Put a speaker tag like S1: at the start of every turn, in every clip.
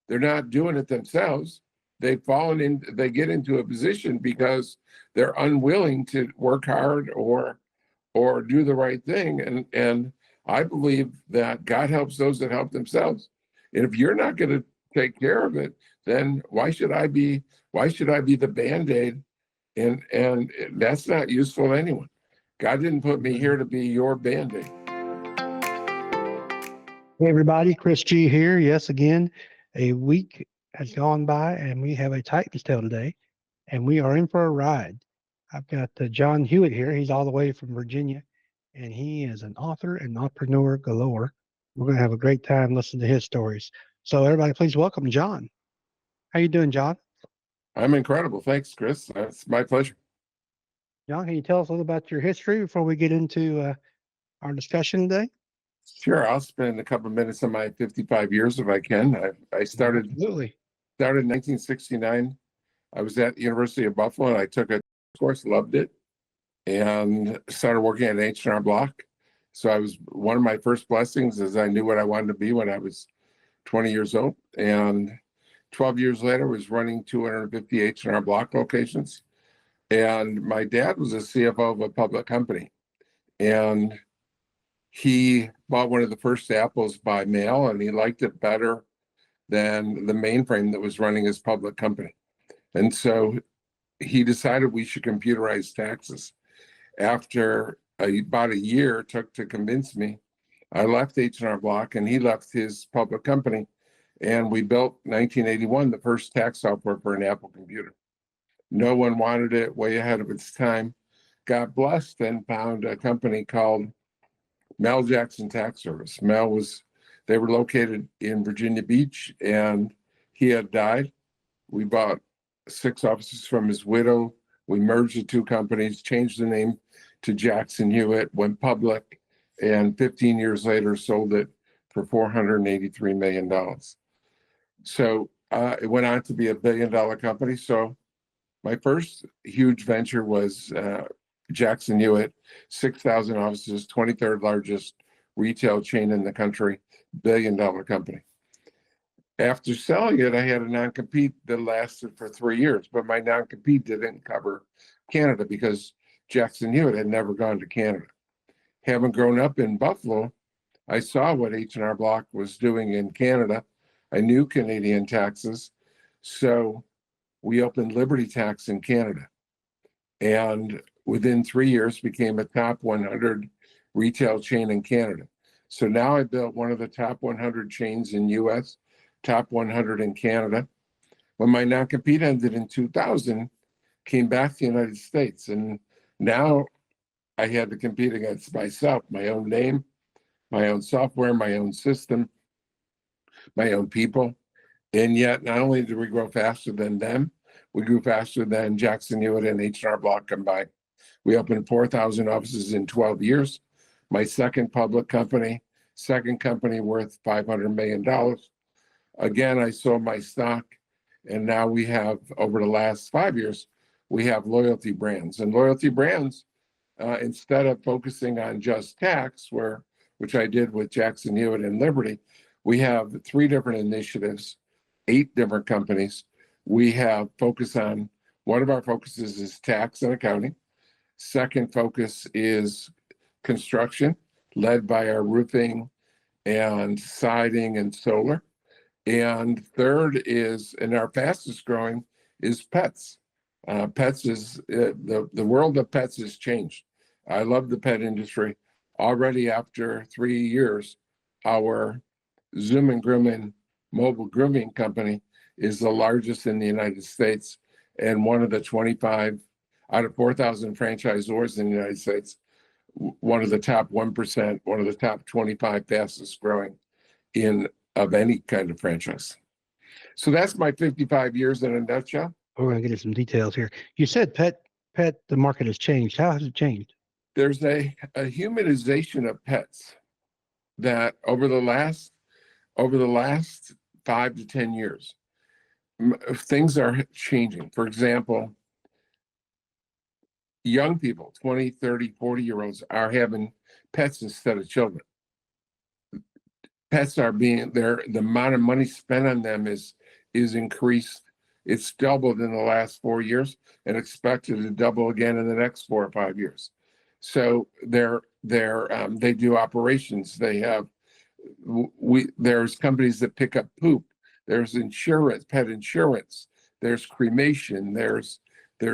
S1: They're not doing it themselves. They get into a position because they're unwilling to work hard or do the right thing. And I believe that God helps those that help themselves. And if you're not going to take care of it, then why should I be the Band-Aid? And that's not useful to anyone. God didn't put me here to be your Band-Aid.
S2: Hey everybody, Chris G here. Yes, again, a week has gone by and we have a Titan's Tale today, and we are in for a ride. I've got John Hewitt here. He's all the way from Virginia, and he is an author and entrepreneur galore. We're going to have a great time listening to his stories. So everybody, please welcome John. How you doing, John?
S1: I'm incredible. Thanks, Chris. It's my pleasure.
S2: John, can you tell us a little about your history before we get into our discussion today?
S1: Sure. I'll spend a couple of minutes on my 55 years if I can. I started in 1969. I was at the University of Buffalo and I took a course, loved it, and started working at H&R Block. So one of my first blessings is I knew what I wanted to be when I was 20 years old. And 12 years later, I was running 250 H&R Block locations. And my dad was a CFO of a public company. And he bought one of the first Apples by mail, and he liked it better than the mainframe that was running his public company. And so he decided we should computerize taxes. After about a year it took to convince me, I left H&R Block and he left his public company. And we built, 1981, the first tax software for an Apple computer. No one wanted it, way ahead of its time. Got blessed and found a company called Mel Jackson Tax Service. They were located in Virginia Beach, and he had died. We bought 6 offices from his widow. We merged the 2 companies, changed the name to Jackson Hewitt, went public, and 15 years later sold it for $483 million. So it went on to be a $1 billion company. So my first huge venture was Jackson Hewitt, 6,000 offices, 23rd largest retail chain in the country, $1 billion company. After selling it, I had a non-compete that lasted for 3 years, but my non-compete didn't cover Canada because Jackson Hewitt had never gone to Canada. Having grown up in Buffalo, I saw what H&R Block was doing in Canada. I knew Canadian taxes, so we opened Liberty Tax in Canada. And within 3 years became a top 100 retail chain in Canada. So now I built one of the top 100 chains in US, top 100 in Canada. When my non-compete ended in 2000, came back to the United States. And now I had to compete against myself, my own name, my own software, my own system, my own people. And yet, not only did we grow faster than them, we grew faster than Jackson Hewitt and H&R Block combined. We opened 4,000 offices in 12 years. My second public company, second company worth $500 million. Again, I sold my stock, and now we have, over the last 5 years, we have loyalty brands. And loyalty brands, instead of focusing on just tax, which I did with Jackson Hewitt and Liberty, we have 3 different initiatives, 8 different companies. We have focus on, one of our focuses is tax and accounting. Second focus is construction, led by our roofing and siding and solar. And third is, and our fastest growing, is pets. Pets is, the world of pets has changed. I love the pet industry. Already after 3 years, our Zoom and Grooming mobile grooming company is the largest in the United States and one of the 25 out of 4,000 franchisors in the United States, one of the top 1%, one of the top 25 fastest growing of any kind of franchise. So that's my 55 years in a nutshell.
S2: We're going to get into some details here. You said the market has changed. How has it changed?
S1: There's a humanization of pets that over the last 5 to 10 years, things are changing. For example, young people, 20, 30, 40-year-olds are having pets instead of children. pets are being there. The amount of money spent on them is increased. It's doubled in the last 4 years and expected to double again in the next 4 or 5 years. So they do operations. They have there's companies that pick up poop. There's insurance, pet insurance. There's cremation. There's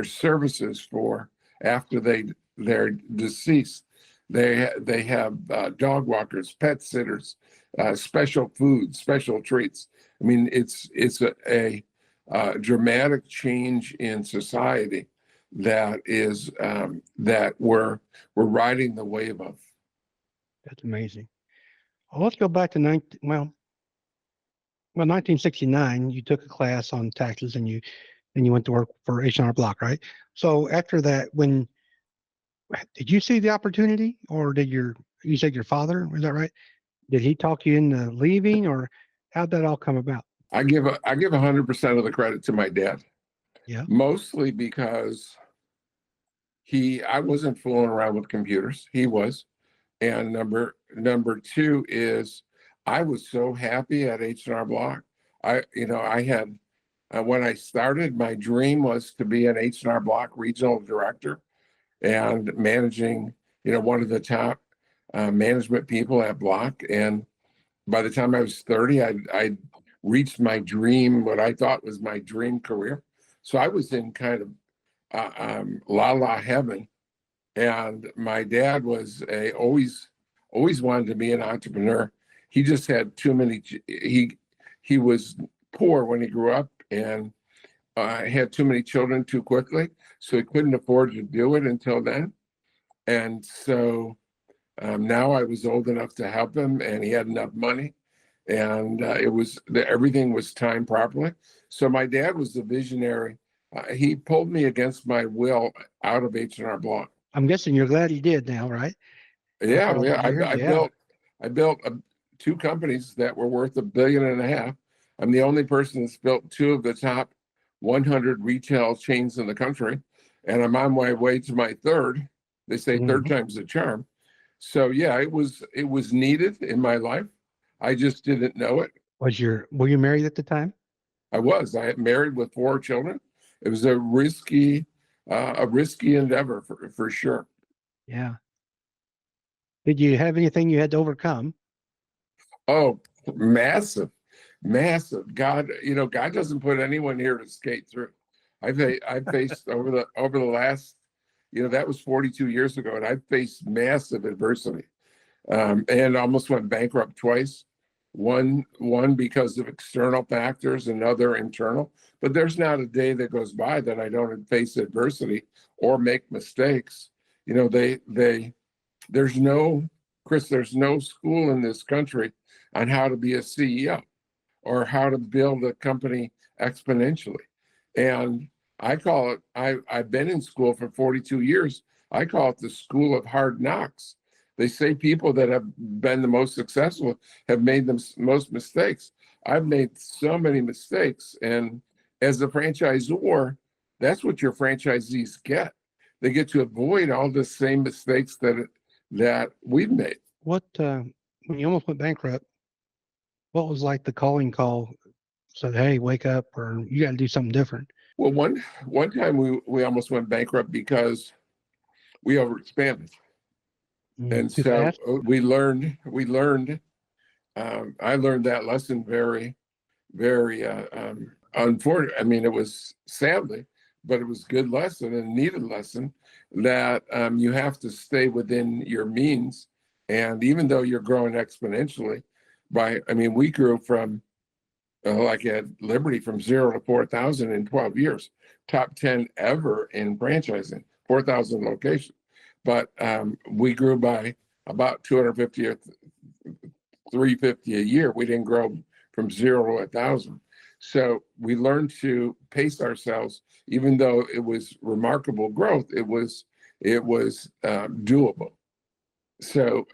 S1: services for after they're deceased. They have dog walkers, pet sitters, special foods, special treats. I mean, it's a dramatic change in society that is that we're riding the wave of.
S2: That's amazing. Well, let's go back to 1969. You took a class on taxes, and you went to work for H&R Block, right? So after that, when did you see the opportunity, or you said your father, was that right? Did he talk you into leaving, or how'd that all come about?
S1: I give 100% of the credit to my dad.
S2: Yeah.
S1: Mostly because I wasn't fooling around with computers. He was. And number two is I was so happy at H&R Block. I had when I started, my dream was to be an H&R Block regional director and managing, one of the top management people at Block. And by the time I was 30, I reached my dream, what I thought was my dream career. So I was in kind of la heaven. And my dad was always wanted to be an entrepreneur. He just had too many. He was poor when he grew up, and had too many children too quickly, so he couldn't afford to do it until then. And so now I was old enough to help him, and he had enough money, and everything was timed properly. So my dad was the visionary. He pulled me against my will out of H&R Block.
S2: I'm guessing you're glad he did now, right?
S1: Yeah. I built 2 companies that were worth $1.5 billion. I'm the only person that's built 2 of the top 100 retail chains in the country, and I'm on my way to my 3rd. They say third time's the charm. So yeah, it was needed in my life. I just didn't know it.
S2: Were you married at the time?
S1: I had married with 4 children. It was a risky endeavor for sure.
S2: Yeah. Did you have anything you had to overcome?
S1: Oh, massive. God, God doesn't put anyone here to skate through. I faced over the last, that was 42 years ago, and I faced massive adversity, and almost went bankrupt twice. One because of external factors, another internal. But there's not a day that goes by that I don't face adversity or make mistakes. There's no school in this country on how to be a CEO or how to build a company exponentially. And I call it, I've been in school for 42 years. I call it the school of hard knocks. They say people that have been the most successful have made the most mistakes. I've made so many mistakes. And as a franchisor, that's what your franchisees get. They get to avoid all the same mistakes that we've made.
S2: What, when you almost went bankrupt, what was like the calling call? Said, hey, wake up, or you got to do something different.
S1: Well, one time we almost went bankrupt because we overexpanded. And
S2: Too
S1: so
S2: fast?
S1: we learned, I learned that lesson very, very unfortunate. I mean, it was sadly, but it was a good lesson and needed lesson that you have to stay within your means. And even though you're growing exponentially we grew from like at Liberty from 0 to 4,000 in 12 years, top 10 ever in franchising, 4,000 locations. But we grew by about 250 or 350 a year. We didn't grow from 0 to 1,000. So we learned to pace ourselves, even though it was remarkable growth. It was doable. So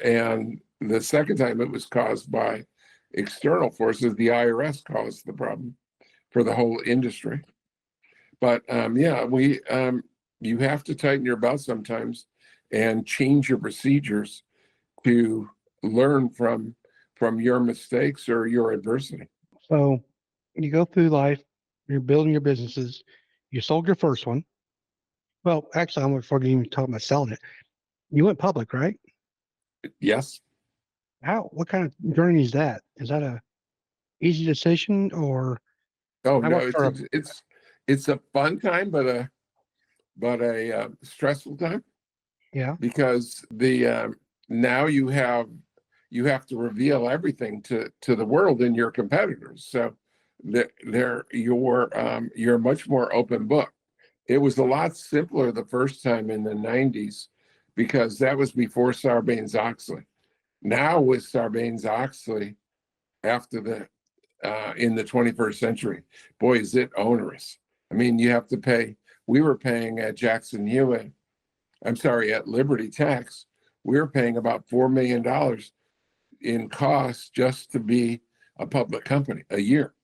S1: and the second time it was caused by external forces. The IRS caused the problem for the whole industry. But you have to tighten your belt sometimes and change your procedures to learn from from your mistakes or your adversity.
S2: So you go through life, you're building your businesses. You sold your first one. Well, actually, I'm before you even talk about selling it. You went public, right?
S1: Yes.
S2: What kind of journey is that? Is that a easy decision or
S1: Oh
S2: I
S1: no,
S2: worked for a,
S1: it's a fun time, but a stressful time,
S2: yeah,
S1: because the now you have to reveal everything to the world and your competitors. So you're a much more open book. It was a lot simpler the first time in the 90s, because that was before Sarbanes-Oxley. Now with Sarbanes-Oxley, after the in the 21st century, boy, is it onerous. I mean, you have to pay. We were paying at Jackson Hewitt, I'm sorry, at Liberty Tax, we were paying about $4 million in costs just to be a public company a year.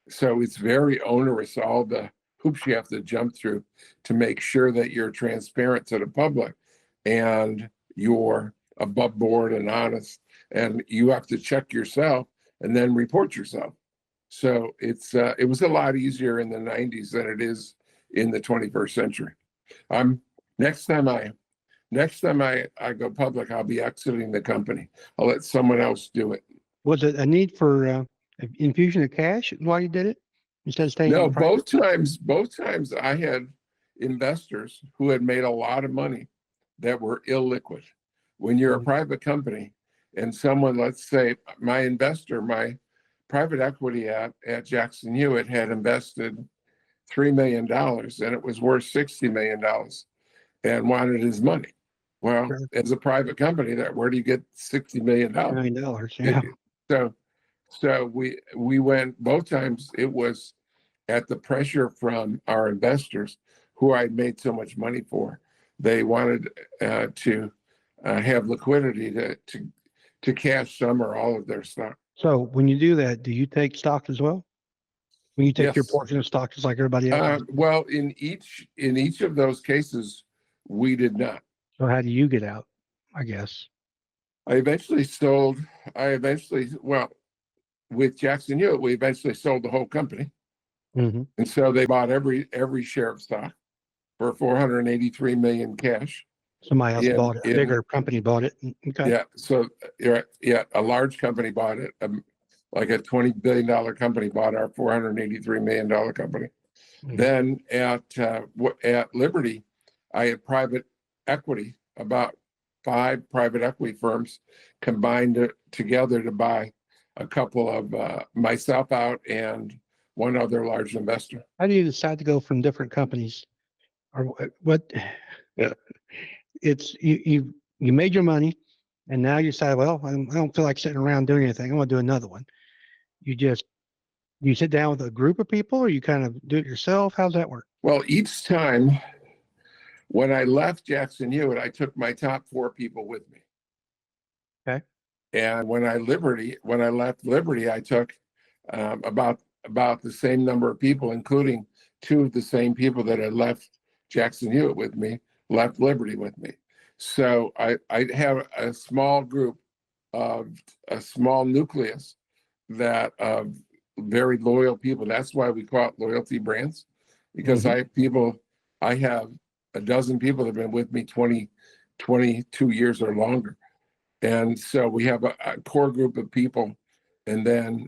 S1: So it's very onerous, all the hoops you have to jump through to make sure that you're transparent to the public and you're above board and honest, and you have to check yourself and then report yourself. So it was a lot easier in the 90s than it is in the 21st century. I'm next time I go public, I'll be exiting the company. I'll let someone else do it.
S2: was it a need for infusion of cash while you did it instead of staying
S1: No,
S2: private?
S1: both times I had investors who had made a lot of money that were illiquid. When you're a
S2: Mhm.
S1: private company and someone, let's say my investor, my private equity at Jackson Hewitt had invested $3 million and it was worth $60 million and wanted his money. Well,
S2: Sure.
S1: as a private company, where do you get $60 million?
S2: $9, yeah.
S1: So we went both times. It was at the pressure from our investors, who I made so much money for. They wanted to have liquidity to cash some or all of their stock.
S2: So when you do that, do you take stock as well? When you take your
S1: Yes.
S2: portion of stock just like everybody else?
S1: Well, in each of those cases, we did not.
S2: So how do you get out? I guess.
S1: I eventually sold. Well, with Jackson Hewitt, we eventually sold the whole company,
S2: Hmm.
S1: and so they bought every share of stock for 483 million cash.
S2: Somebody else bought it. A
S1: In
S2: bigger company bought it. Okay.
S1: Yeah, so yeah, a large company bought it. Like a $20 billion company bought our $483 million company.
S2: Mhm.
S1: Then at Liberty, I had private equity, about 5 private equity firms combined together to buy a couple of myself out and one other large investor.
S2: How do you decide to go from different companies? Or what? Yeah. It's you made your money, and now you decide, well, I don't feel like sitting around doing anything. I want to do another one. You just you sit down with a group of people, or you kind of do it yourself. How's that work?
S1: Well, each time when I left Jackson Hewitt, I took my top 4 people with me.
S2: Okay.
S1: And when I left Liberty, I took about the same number of people, including 2 of the same people that had left Jackson Hewitt with me, left Liberty with me. So I have a small group of a small nucleus that of very loyal people. That's why we call it loyalty brands, because I have a dozen people that have been with me 22 years or longer. And so we have a core group of people, and then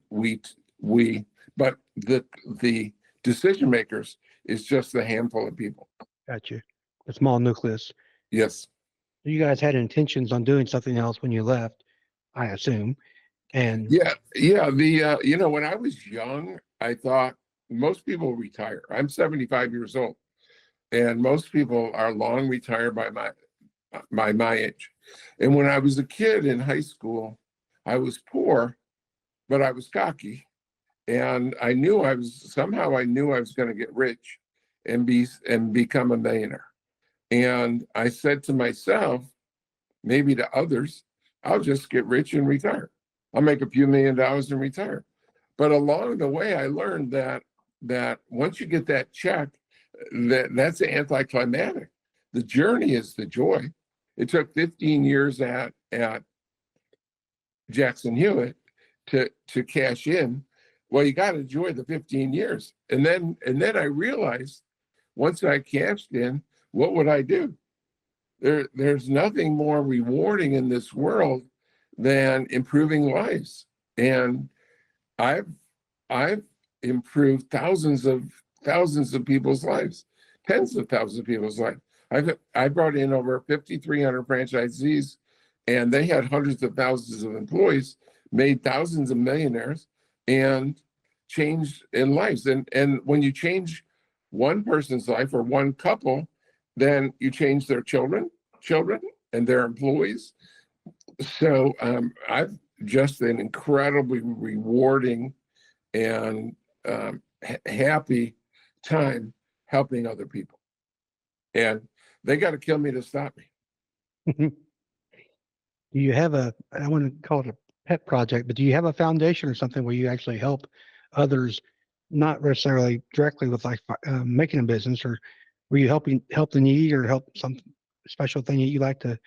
S1: but the decision makers is just a handful of people.
S2: Got you. A small nucleus.
S1: Yes.
S2: You guys had intentions on doing something else when you left, I assume. And
S1: Yeah. When I was young, I thought most people retire. I'm 75 years old, and most people are long retired by my age. And when I was a kid in high school, I was poor, but I was cocky. And I knew I was going to get rich and become a millionaire. And I said to myself, maybe to others, I'll just get rich and retire. I'll make a few $1 million and retire. But along the way, I learned that once you get that check, that's anticlimactic. The journey is the joy. It took 15 years at Jackson Hewitt to cash in. Well, you got to enjoy the 15 years. And then I realized once I cashed in, what would I do? There's nothing more rewarding in this world than improving lives. And I've improved thousands of people's lives, tens of thousands of people's lives. I brought in over 5,300 franchisees, and they had hundreds of thousands of employees, made thousands of millionaires, and changed in lives. And when you change one person's life or one couple, then you change their children and their employees. So I've just an incredibly rewarding and happy time helping other people. And they got to kill me to stop me.
S2: Do you have I want to call it a pet project, but do you have a foundation or something where you actually help others, not necessarily directly with like making a business, or were you help the needy or help some special thing that you like to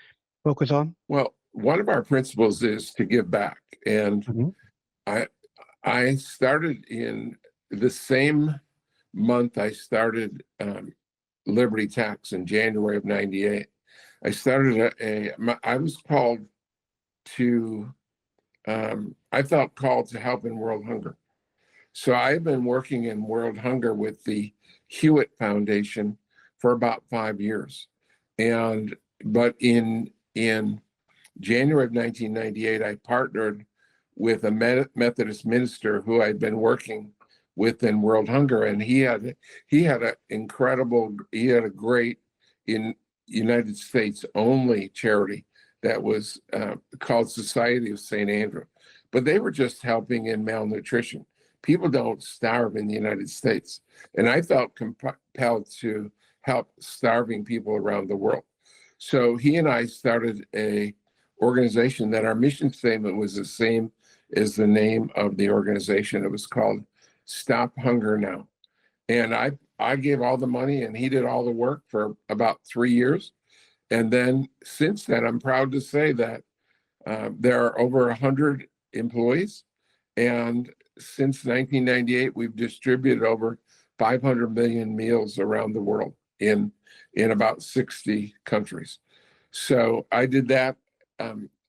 S2: focus on?
S1: Well, one of our principles is to give back. And I started in the same month I started Liberty Tax in January of '98. I started I was called to, I felt called to help in world hunger. So I've been working in world hunger with the Hewitt Foundation for about 5 years. But in January of 1998, I partnered with a Methodist minister who I'd been working with in world hunger, and he had a great in United States only charity that was called Society of St. Andrew, but they were just helping in malnutrition. People don't starve in the United States, and I felt compelled to help starving people around the world. So he and I started a organization that our mission statement was the same as the name of the organization. It was called Stop Hunger Now. And I gave all the money and he did all the work for about 3 years. And then since then, I'm proud to say that there are over 100 employees. And since 1998, we've distributed over 500 million meals around the world in about 60 countries. So I did that.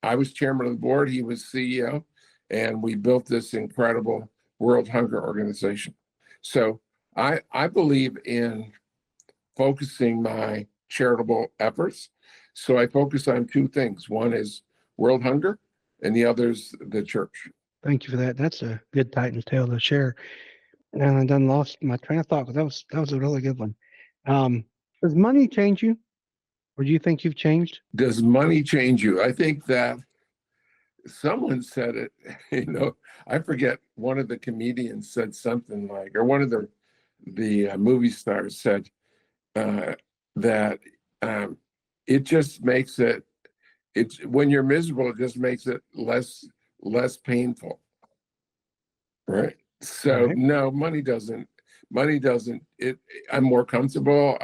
S1: I was chairman of the board, he was CEO, and we built this incredible World Hunger Organization. So I believe in focusing my charitable efforts. So I focus on two things. One is world hunger, and the other is the church.
S2: Thank you for that. That's a good Titans tale to share. And I done lost my train of thought, because that was a really good one. Does money change you, or do you think you've changed?
S1: Does money change you? I think that someone said it, I forget, one of the comedians said something like, or one of the movie stars said that it just makes it's when you're miserable, it just makes it less painful, right? So
S2: Right.
S1: no, money doesn't I'm more comfortable.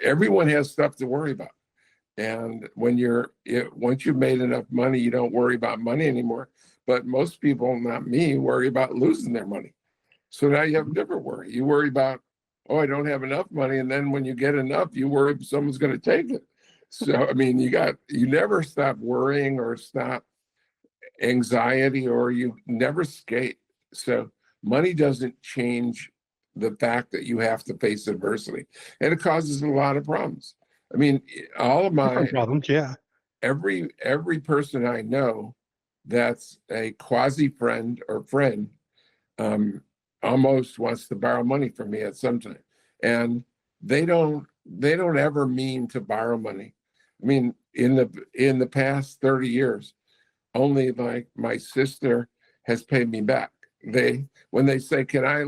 S1: Everyone has stuff to worry about. And once you've made enough money, you don't worry about money anymore. But most people, not me, worry about losing their money. So now you have a different worry. You worry about, oh, I don't have enough money. And then when you get enough, you worry someone's going to take it. So, I mean, you never stop worrying or stop anxiety, or you never skate. So money doesn't change the fact that you have to face adversity. And it causes a lot of problems. I mean, all of my
S2: Different problems, yeah.
S1: every person I know that's a quasi friend or friend almost wants to borrow money from me at some time, and they don't ever mean to borrow money. I mean, in the past 30 years, only like my sister has paid me back. When they say, can I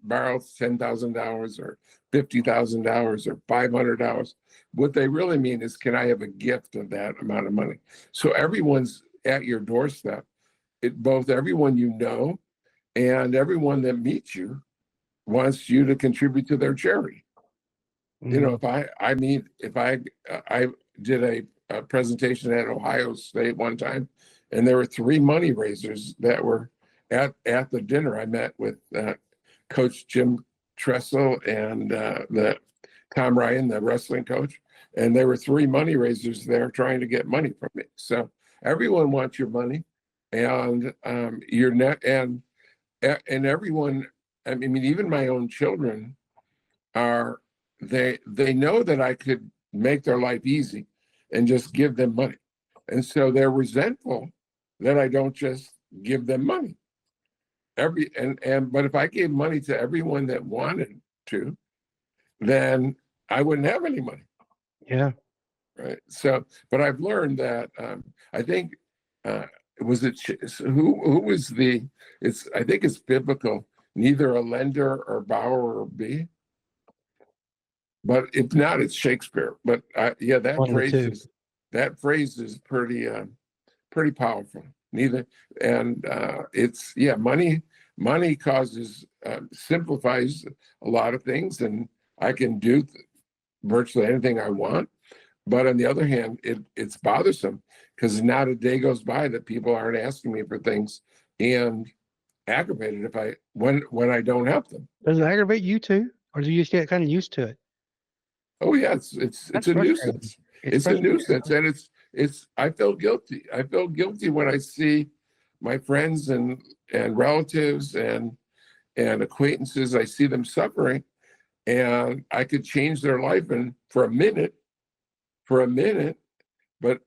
S1: borrow $10,000 or $50,000 or $500, what they really mean is, can I have a gift of that amount of money? So everyone's at your doorstep. Both everyone you know and everyone that meets you wants you to contribute to their charity.
S2: Mhm.
S1: If I did a presentation at Ohio State one time, and there were 3 money raisers that were at the dinner. I met with Coach Jim Tressel and the Tom Ryan, the wrestling coach, and there were 3 money raisers there trying to get money from me. So everyone wants your money, and your net, and everyone. I mean, even my own children are they know that I could make their life easy and just give them money, and so they're resentful that I don't just give them money. But if I gave money to everyone that wanted to, then I wouldn't have any money.
S2: Yeah.
S1: Right. So, but I've learned that I think was it who was the I think it's biblical. Neither a lender or borrower be. But if not, it's Shakespeare. But yeah,
S2: One of the two.
S1: That phrase is pretty powerful. Neither, and it's money causes simplifies a lot of things, and I can do virtually anything I want. But on the other hand, it's bothersome because not a day goes by that people aren't asking me for things, and aggravated if when I don't help them.
S2: Does it aggravate you too, or do you just get kind of used to it?
S1: Oh yeah, it's a nuisance. It's a nuisance, and it's I feel guilty. I feel guilty when I see my friends and relatives and acquaintances. I see them suffering, and I could change their life for a minute, but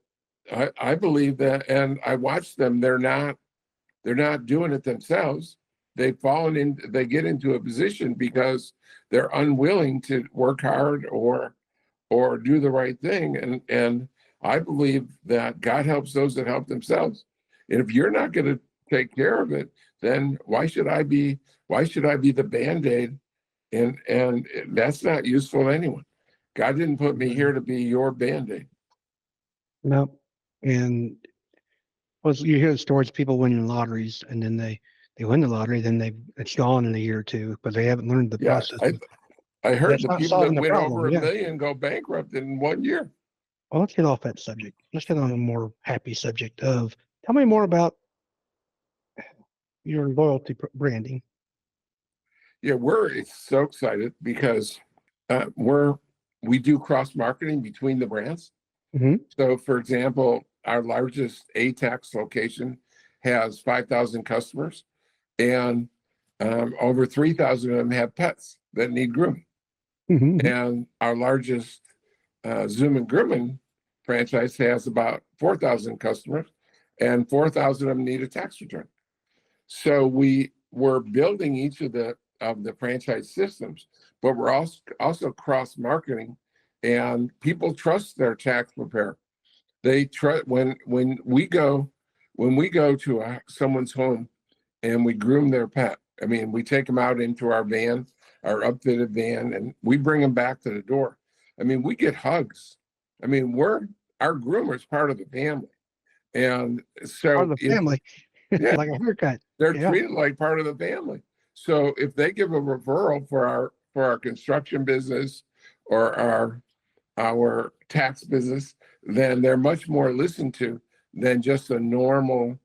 S1: I believe that, and I watch them. They're not doing it themselves. They get into a position because they're unwilling to work hard or do the right thing. And I believe that God helps those that help themselves. And if you're not going to take care of it, then why should I be the Band-Aid? And that's not useful to anyone. God didn't put me here to be your Band-Aid.
S2: No. And you hear the stories of people winning lotteries, and then they win the lottery, then it's gone in a year or two, but they haven't learned the process.
S1: I heard the people that win over
S2: $1
S1: million go bankrupt in 1 year.
S2: Well, let's get off that subject. Let's get on a more happy subject of, tell me more about your loyalty branding.
S1: Yeah, we're so excited because we do cross marketing between the brands.
S2: Mm-hmm.
S1: So, for example, our largest ATAX location has 5,000 customers, and over 3,000 of them have pets that need grooming.
S2: Mm-hmm.
S1: And our largest Zoom and Grooming franchise has about 4,000 customers, and 4,000 of them need a tax return. So we're building each of the franchise systems, but we're also cross marketing, and people trust their tax preparer. They trust when we go to someone's home and we groom their pet. I mean, we take them out into our van, our upfitted van, and we bring them back to the door. I mean, we get hugs. I mean, our groomer's part of the family, and so
S2: Part of the family,
S1: yeah,
S2: like a haircut.
S1: they're treated like part of the family. So if they give a referral for our construction business or our tax business, then they're much more listened to than just a normal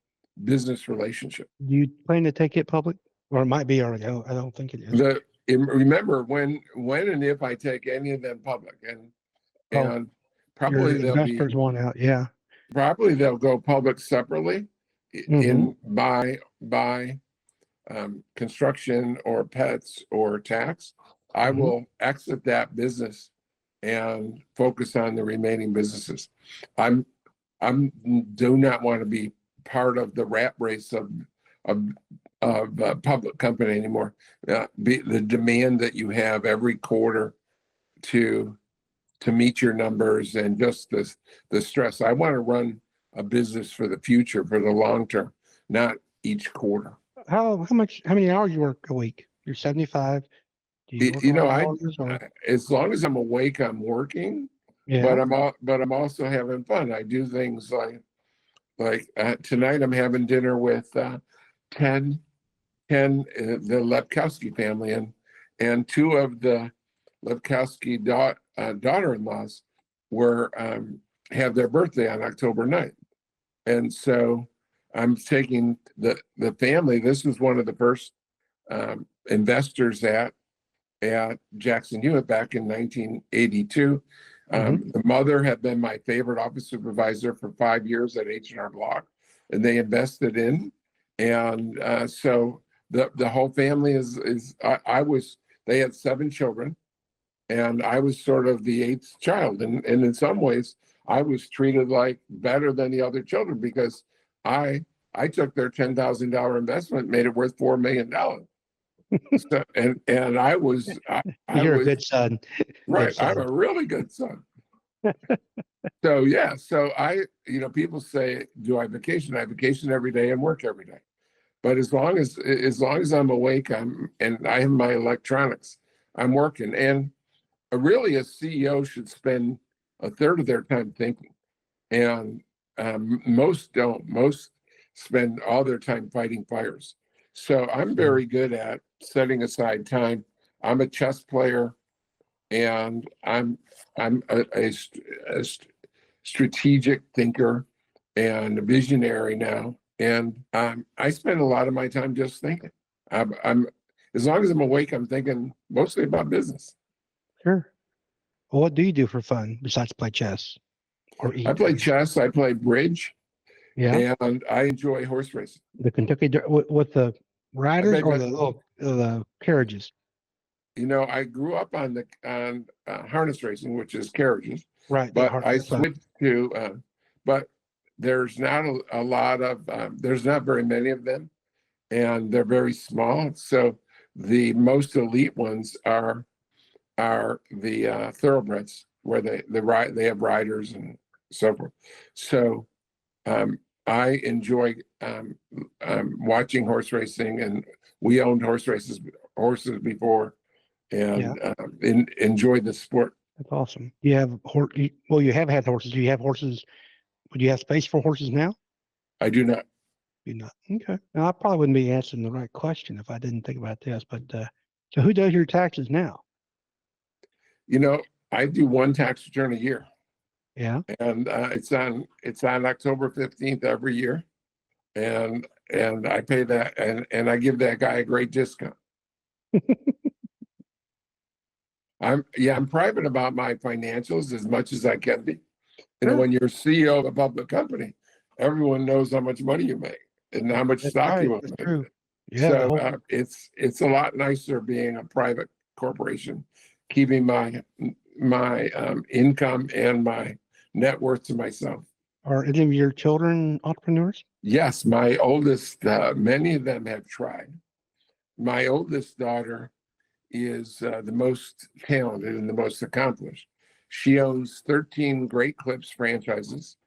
S1: business relationship.
S2: Do you plan to take it public, or it might be already? I don't think it is.
S1: Remember when and if I take any of them public, and probably
S2: your investors want out. Yeah.
S1: Probably they'll go public separately
S2: Mm-hmm.
S1: by construction or pets or tax. I
S2: Mm-hmm.
S1: will exit that business and focus on the remaining businesses. I'm do not want to be part of the rat race of a public company anymore. The demand that you have every quarter to meet your numbers, and just the stress. I want to run a business for the future, for the long term, not each quarter.
S2: How many hours you work a week? You're 75. Do you work
S1: As long as I'm awake, I'm working.
S2: Yeah.
S1: But I'm also having fun. I do things like tonight I'm having dinner with 10 the Lepkowski family, and 2 of the Lepkowski daughter-in-laws were have their birthday on October 9th. And so I'm taking the family. This was one of the first investors at Jackson Hewitt back in 1982. The mother had been my favorite office supervisor for 5 years at H&R Block, and they invested in. And so the whole family they had 7 children, and I was sort of the 8th child. And in some ways, I was treated like better than the other children because I took their $10,000 investment, made it worth $4 million. So, and I was
S2: You're a good son.
S1: right.
S2: Good
S1: I'm
S2: son.
S1: a really good son. So yeah. So people say, do I vacation? I vacation every day and work every day. But as long as I'm awake, and I have my electronics, I'm working. And really, a CEO should spend a third of their time thinking, and most don't. Most spend all their time fighting fires. So I'm very good at setting aside time. I'm a chess player, and I'm a strategic thinker and a visionary now. And I spend a lot of my time just thinking. I'm as long as I'm awake, I'm thinking mostly about business.
S2: Sure. Well, what do you do for fun besides play chess or eat?
S1: I play chess, I play bridge,
S2: Yeah.
S1: and I enjoy horse racing.
S2: The Kentucky with the riders or
S1: bet-
S2: the little the carriages?
S1: I grew up on harness racing, which is carriages,
S2: Right.
S1: but I
S2: That's fun.
S1: switched to, but there's not a lot of, there's not very many of them, and they're very small. So the most elite ones are the thoroughbreds, where they have riders and so forth. So I enjoy watching horse racing, and we owned horses before, and enjoyed the sport.
S2: That's awesome. You have well, you have had horses. Do you have horses? Would you have space for horses now?
S1: I do not.
S2: You're not. Okay. Now, I probably wouldn't be answering the right question if I didn't think about this. But so who does your taxes now?
S1: I do one tax return a year,
S2: Yeah.
S1: and it's on October 15th every year, and I pay that, and I give that guy a great discount. I'm private about my financials as much as I can be.
S2: Sure.
S1: When you're CEO of a public company, everyone knows how much money you make and how much
S2: That's
S1: stock
S2: right.
S1: you own.
S2: That's true. Yeah.
S1: So it's a lot nicer being a private corporation, keeping my income and my net worth to myself.
S2: Are any of your children entrepreneurs?
S1: Yes, my oldest, many of them have tried. My oldest daughter is the most talented and the most accomplished. She owns 13 Great Clips franchises,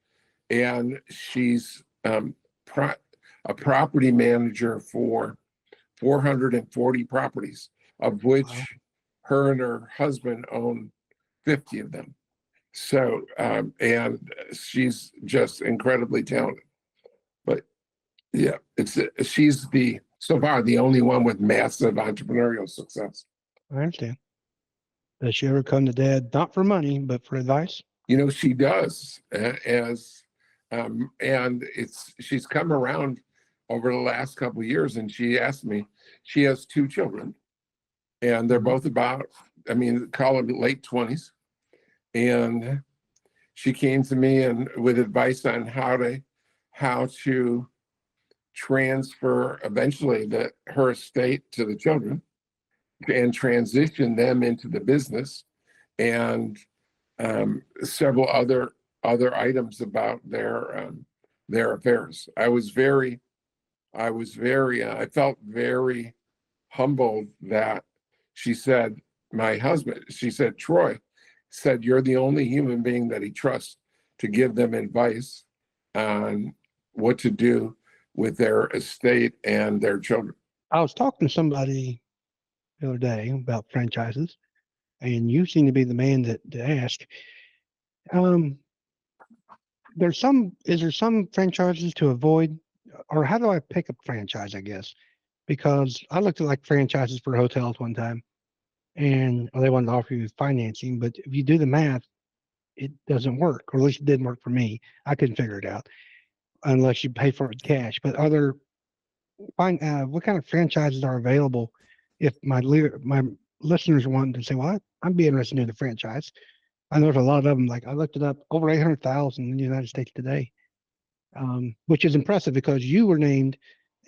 S1: and she's a property manager for 440 properties, of which her and her husband own 50 of them. So, and she's just incredibly talented. But yeah, she's so far the only one with massive entrepreneurial success.
S2: I understand. Does she ever come to Dad, not for money, but for advice?
S1: She does, and she's come around over the last couple of years, and she asked me. She has 2 children, and they're both about, call them late 20s, and she came to me and with advice on how to transfer eventually her estate to the children and transition them into the business, and several other items about their affairs. I felt very humbled that she said, Troy said, you're the only human being that he trusts to give them advice on what to do with their estate and their children.
S2: I was talking to somebody the other day about franchises, and you seem to be the man to ask. Is there some franchises to avoid, or how do I pick a franchise, I guess? Because I looked at like franchises for hotels one time, and they wanted to offer you financing, but if you do the math, it doesn't work, or at least it didn't work for me. I couldn't figure it out unless you pay for it cash. But what kind of franchises are available if my listeners want to say, well, I'd be interested in the franchise. I know there's a lot of them. Like I looked it up, over 800,000 in the United States today, which is impressive because you were named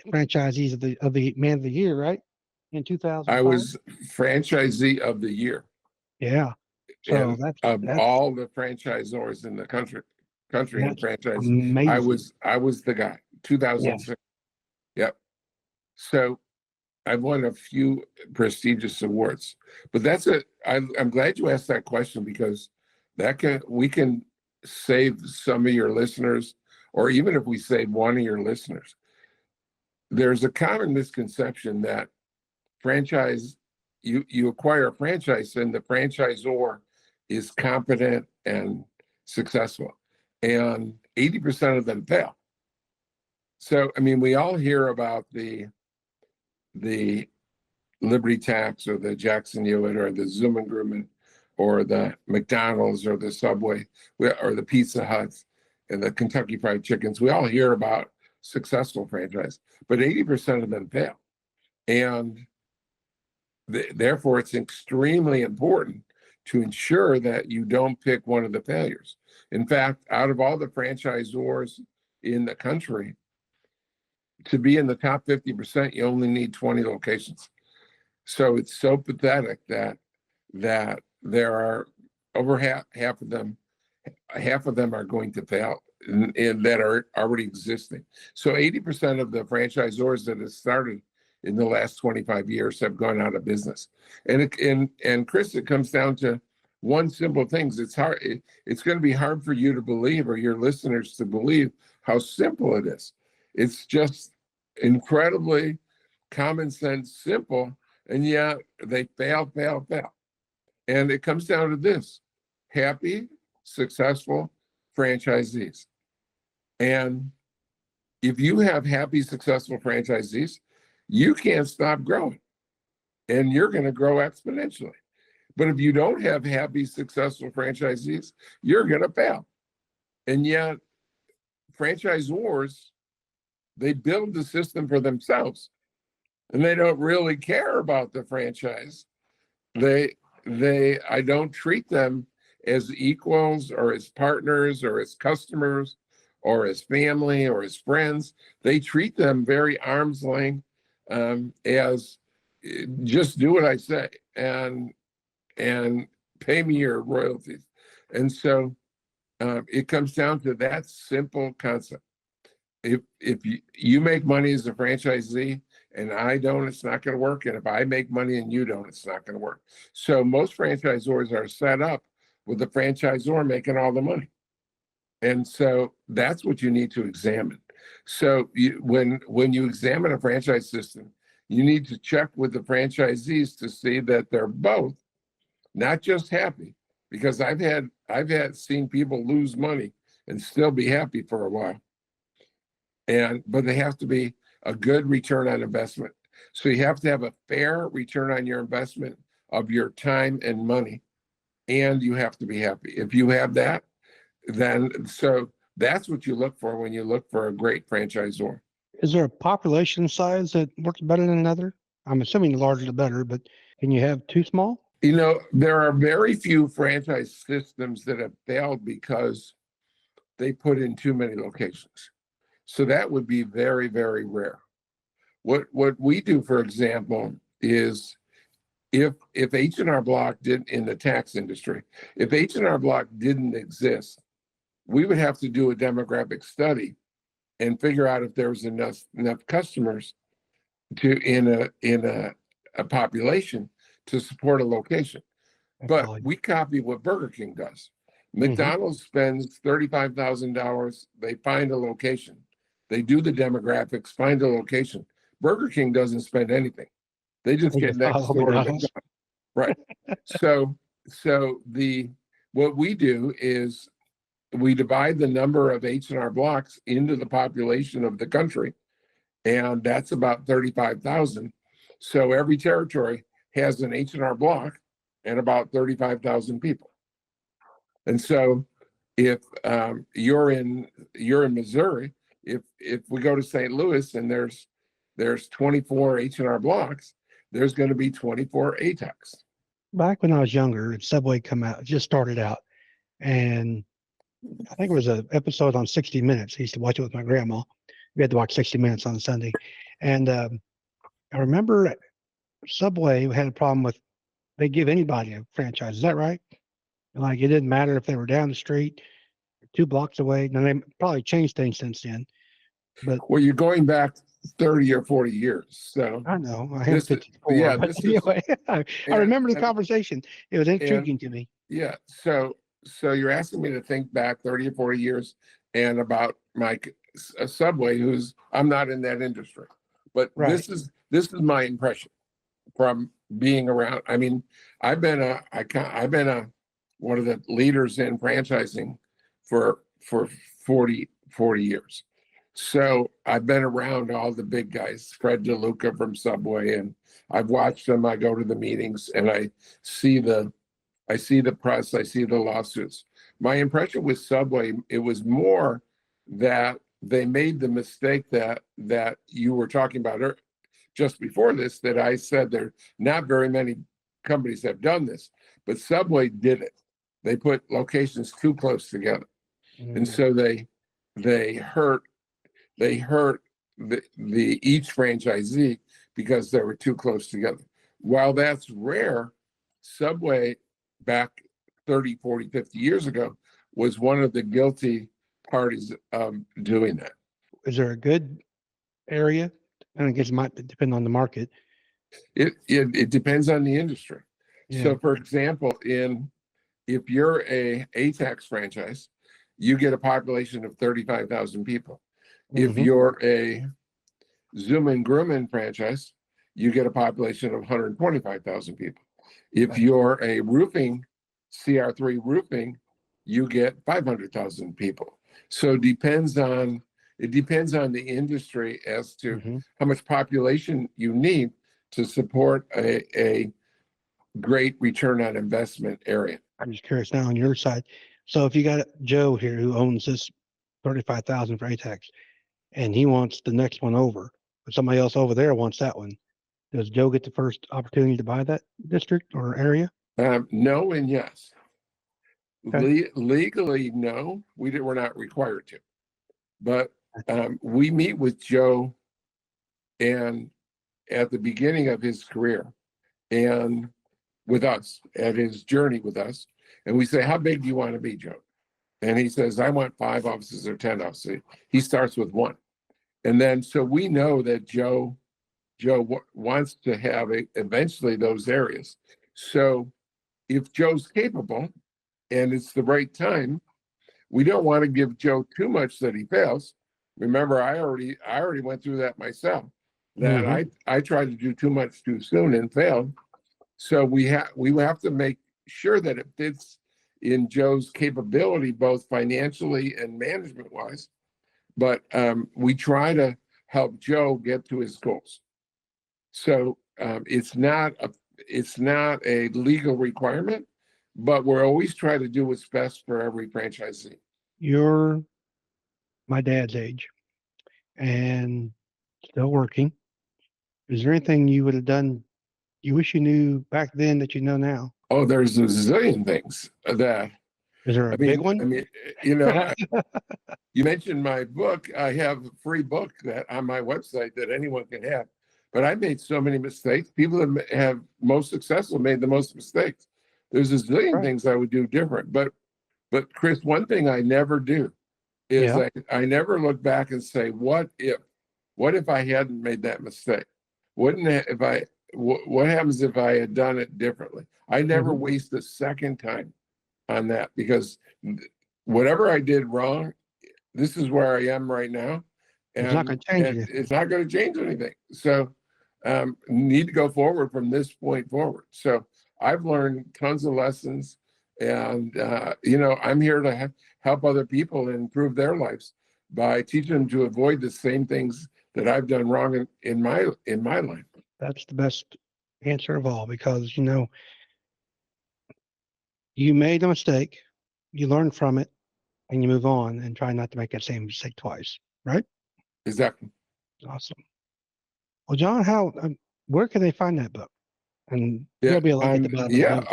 S2: franchisees of the Man of the Year, right? In
S1: I
S2: 2005.
S1: was franchisee of the year,
S2: Yeah. So
S1: and of all the franchisors in the country and
S2: that's
S1: franchise,
S2: amazing.
S1: I was the guy.
S2: Yeah.
S1: 2006. Yep. So I've won a few prestigious awards, but I'm glad you asked that question, because we can save some of your listeners, or even if we save one of your listeners. There's a common misconception that you acquire a franchise and the franchisor is competent and successful, and 80% of them fail. So, I mean, we all hear about the Liberty Tax or the Jackson Hewitt or the Zoom and Grooming or the McDonald's or the Subway or the Pizza Huts and the Kentucky Fried Chickens. We all hear about successful franchise, but 80% of them fail. And therefore, it's extremely important to ensure that you don't pick one of the failures. In fact, out of all the franchisors in the country, to be in the top 50%, you only need 20 locations. So it's so pathetic that there are over half of them are going to fail, and that are already existing. So 80% of the franchisors that have started in the last 25 years have gone out of business. And Chris, it comes down to one simple thing. It's going to be hard for you to believe, or your listeners to believe, how simple it is. It's just incredibly common sense simple, and yet they fail. And it comes down to this: happy, successful franchisees. And if you have happy, successful franchisees, you can't stop growing, and you're going to grow exponentially. But if you don't have happy, successful franchisees, you're going to fail. And yet, franchisors, they build the system for themselves, and they don't really care about the franchise. I don't treat them as equals or as partners or as customers or as family or as friends. They treat them very arm's length, as just do what I say and pay me your royalties. And so it comes down to that simple concept. If you make money as a franchisee and I don't, it's not going to work. And if I make money and you don't, it's not going to work. So most franchisors are set up with the franchisor making all the money. And so that's what you need to examine. So when you examine a franchise system, you need to check with the franchisees to see that they're both not just happy, because I've seen people lose money and still be happy for a while. But they have to be a good return on investment. So you have to have a fair return on your investment of your time and money, and you have to be happy. If you have that, so that's what you look for when you look for a great franchisor.
S2: Is there a population size that works better than another? I'm assuming the larger the better, but can you have too small?
S1: There are very few franchise systems that have failed because they put in too many locations. So that would be very, very rare. What we do, for example, is if H&R Block didn't, in the tax industry, if H&R Block didn't exist, we would have to do a demographic study and figure out if there was enough customers in a population to support a location. But we copy what Burger King does. McDonald's spends $35,000. They find a location. They do the demographics, find a location. Burger King doesn't spend anything. They just get next door to McDonald's. Right. So what we do is we divide the number of H&R Blocks into the population of the country, and that's about 35,000. So every territory has an H&R Block and about 35,000 people. And so if you're in Missouri, if we go to St. Louis and there's 24 H&R Blocks, there's going to be 24 ATEX.
S2: Back when I was younger, Subway just started out, and I think it was an episode on 60 Minutes. I used to watch it with my grandma. We had to watch 60 Minutes on Sunday, and I remember Subway had a problem with they give anybody a franchise. Is that right? Like it didn't matter if they were down the street, 2 blocks away. Now they probably changed things since then, but
S1: Well, you're going back 30 or 40 years. So
S2: I know I am
S1: this is,
S2: 54.
S1: yeah,
S2: But
S1: this is,
S2: anyway, I
S1: and,
S2: remember the
S1: and,
S2: conversation. It was intriguing to me.
S1: yeah. So you're asking me to think back 30 or 40 years and about my Subway, I'm not in that industry, but
S2: Right.
S1: this is my impression from being around. I mean, I've been one of the leaders in franchising for 40 years. So I've been around all the big guys, Fred DeLuca from Subway, and I've watched them. I go to the meetings and I see the press, I see the lawsuits. My impression with Subway, it was more that they made the mistake that you were talking about just before this, that I said there not very many companies have done this, but Subway did it. They put locations too close together. And so they hurt the each franchisee because they were too close together. While that's rare, Subway back 30, 40, 50 years ago was one of the guilty parties of doing that.
S2: Is there a good area? And I guess it might depend on the market.
S1: It depends on the industry.
S2: Yeah.
S1: So for example, if you're a ATEX franchise, you get a population of 35,000 people. If you're a Zoom and Grooming franchise, you get a population of 125,000 people. If you're a roofing, CR3 roofing, you get 500,000 people. So it depends on the industry as to how much population you need to support a great return on investment area.
S2: I'm just curious now on your side. So if you got Joe here who owns this 35,000 for ATEX, and he wants the next one over, but somebody else over there wants that one, does Joe get the first opportunity to buy that district or area?
S1: No and yes.
S2: Okay.
S1: Legally, no, we're not required to. But we meet with Joe and at the beginning of his career and with us at his journey with us. And we say, how big do you want to be, Joe? And he says, I want 5 offices or 10 offices. He starts with 1. And then, so we know that Joe wants to have eventually those areas. So if Joe's capable and it's the right time, we don't want to give Joe too much that he fails. Remember, I already went through that myself, that I tried to do too much too soon and failed. So we have to make sure that it fits in Joe's capability, both financially and management wise. But we try to help Joe get to his goals. So it's not a legal requirement, but we're always trying to do what's best for every franchisee.
S2: You're my dad's age and still working. Is there anything you would have done you wish you knew back then that you know now?
S1: Oh, there's a zillion things that.
S2: Is there a big one?
S1: I mean, you know, you mentioned my book. I have a free book that on my website that anyone can have. But I made so many mistakes. People that have most successful made the most mistakes. There's a zillion things I would do different. But Chris, one thing I never do is I never look back and say, what if I hadn't made that mistake? What happens if I had done it differently? I never waste a second time on that, because whatever I did wrong, this is where I am right now. And
S2: it's not going to change anything.
S1: It's not going to change anything. So need to go forward from this point forward. So I've learned tons of lessons, and I'm here to help other people improve their lives by teaching them to avoid the same things that I've done wrong in my life.
S2: That's the best answer of all, because you made a mistake, you learn from it and you move on and try not to make that same mistake twice. Right?
S1: Exactly.
S2: Awesome. Well, John, where can they find that book? And
S1: Yeah.
S2: there'll be a link at the bottom of the
S1: Yeah.
S2: website.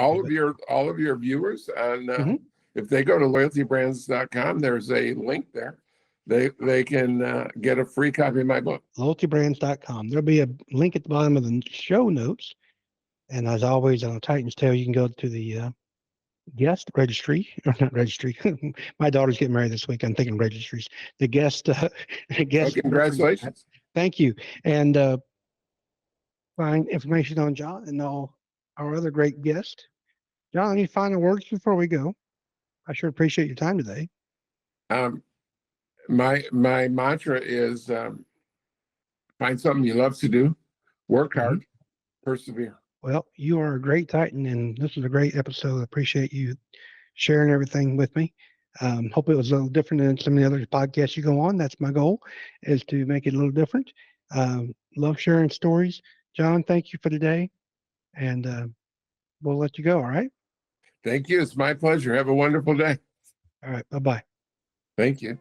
S1: All of your viewers, and
S2: Mhm.
S1: if they go to loyaltybrands.com, there's a link there. They can get a free copy of my book.
S2: Loyaltybrands.com. There'll be a link at the bottom of the show notes. And as always, on Titan's Tale, you can go to the guest registry, or not registry. My daughter's getting married this week. I'm thinking registries. The guest,
S1: Oh,
S2: guest.
S1: congratulations.
S2: Thank you. And find information on John and all our other great guests. John, any final words before we go? I sure appreciate your time today.
S1: Um, my mantra is find something you love to do, work hard, persevere.
S2: Well, you are a great Titan, and this was a great episode. I appreciate you sharing everything with me. Hope it was a little different than some of the other podcasts you go on. That's my goal, is to make it a little different. Love sharing stories. John, thank you for today, and we'll let you go. All right.
S1: Thank you. It's my pleasure. Have a wonderful day.
S2: All right. Bye-bye.
S1: Thank you.